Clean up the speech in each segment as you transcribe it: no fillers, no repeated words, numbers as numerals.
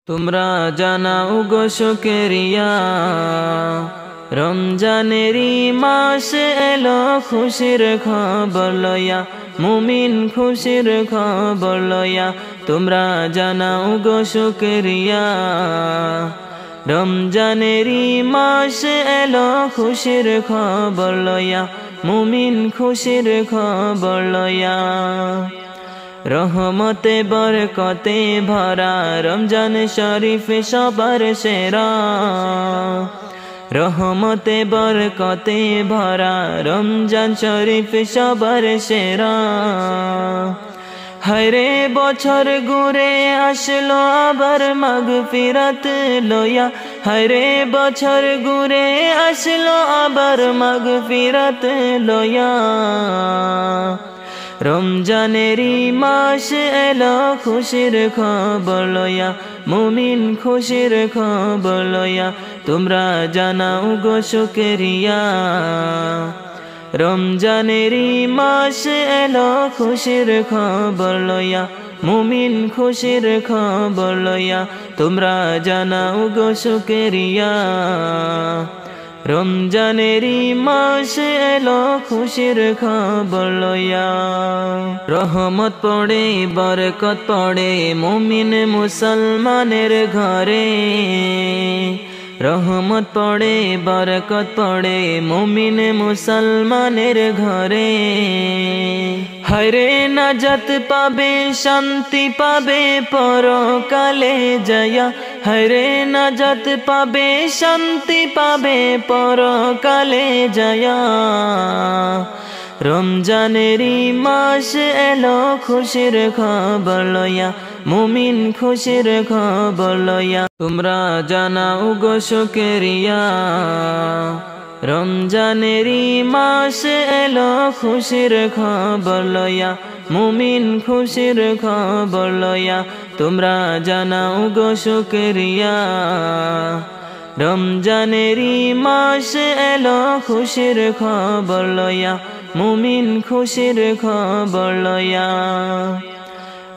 তোমরা জানাও গো শুকরিয়া, রমজানেরই মাস এলো খুশির খবর লইয়া, মুমিন খুশির খবর লইয়া। তোমরা জানাও গো শুকরিয়া, রমজানেরই মাস এলো খুশির খবর লইয়া, মুমিন খুশির খবর লইয়া। রহমতে বরকতে ভরা রমজান শরীফ সবার সেরা, রহমতে বরকতে ভরা রমজান শরীফ সবার সেরা। হায়রে বছর ঘুরে আসলো আবার মাগফিরাত লইয়া, হায়রে বছর ঘুরে আসলো আবার মাগফিরাত লইয়া। রমজানেরই মাস এলো খুশির খবর লইয়া, মুমিন খুশির খবর লইয়া। তোমরা জানাও গো শুকরিয়া, রমজানেরই মাস এলো খুশির খবর লইয়া, মুমিন খুশির খবর লইয়া। তোমরা জানাও গো শুকরিয়া, রমজানেরই মাস এলো খুশির খবর লইয়া। রহমত পড়ে বরকত পড়ে মুমিন মুসলমানের ঘরে, রহমত পড়ে বরকত পড়ে মুমিন মুসলমানের ঘরে। হায়রে নাজাত পাবে শান্তি পাবে পরকালে জয়া, হায়রে নাজাত পাবে শান্তি পাবে পরকালে জয়া। রমজানেরই মাস এলো খুশির খবর লইয়া, মুমিন খুশির খবর লইয়া। তোমরা জানাও গো শুকরিয়া, রমজানেরই মাস এলো খুশির খবর লইয়া, মুমিন খুশির খবর লইয়া। তোমরা জানাও গো শুকরিয়া, রমজানেরই মাস এলো খুশির খবর লইয়া, মুমিন খুশির খবর লইয়া।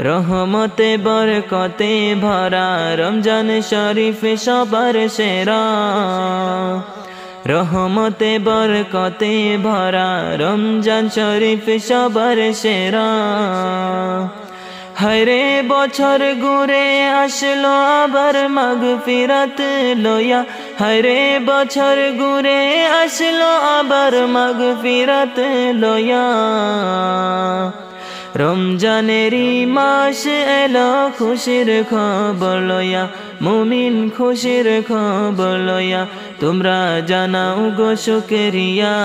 রহমতে বরকতে ভরা রমজান শরীফ সবার সেরা, রহমতে বরকতে ভরা রমজান শরীফ সবার সেরা। হায়রে বছর ঘুরে আসলো আবার মাগফিরাত লইয়া, হায়রে বছর ঘুরে আসলো আবার মাগফিরাত লইয়া। রমজানেরই মাস এলো খুশির খবর লইয়া, মুমিন খুশির খবর লইয়া। তোমরা জানাও গো শুকরিয়া,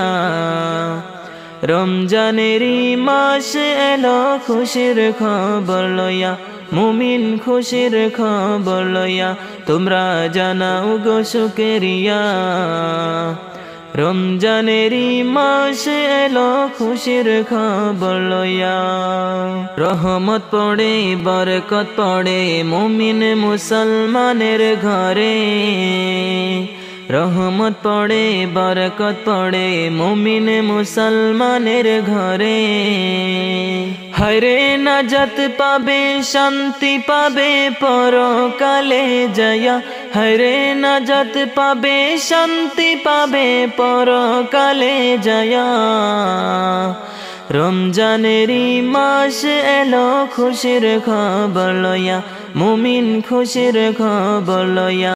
রমজানেরই মাস এলো খুশির খবর লইয়া, মুমিন খুশির খবর লইয়া। তোমরা জানাও গো শুকরিয়া, রমজানেরই মাস এলো খুশির খবর লইয়া। রহমত পড়ে বরকত পড়ে মুমিন মুসলমানের ঘরে, রহমত পড়ে বরকত পড়ে মুমিন মুসলমানের ঘরে। হায়রে নাজাত পাবে শান্তি পাবে পরকালে জয়া, হায়রে নাজাত পাবে শান্তি পাবে পরকালে জয়া। রমজানেরই মাস এলো খুশির খবর লইয়া, মুমিন খুশির খবর লইয়া।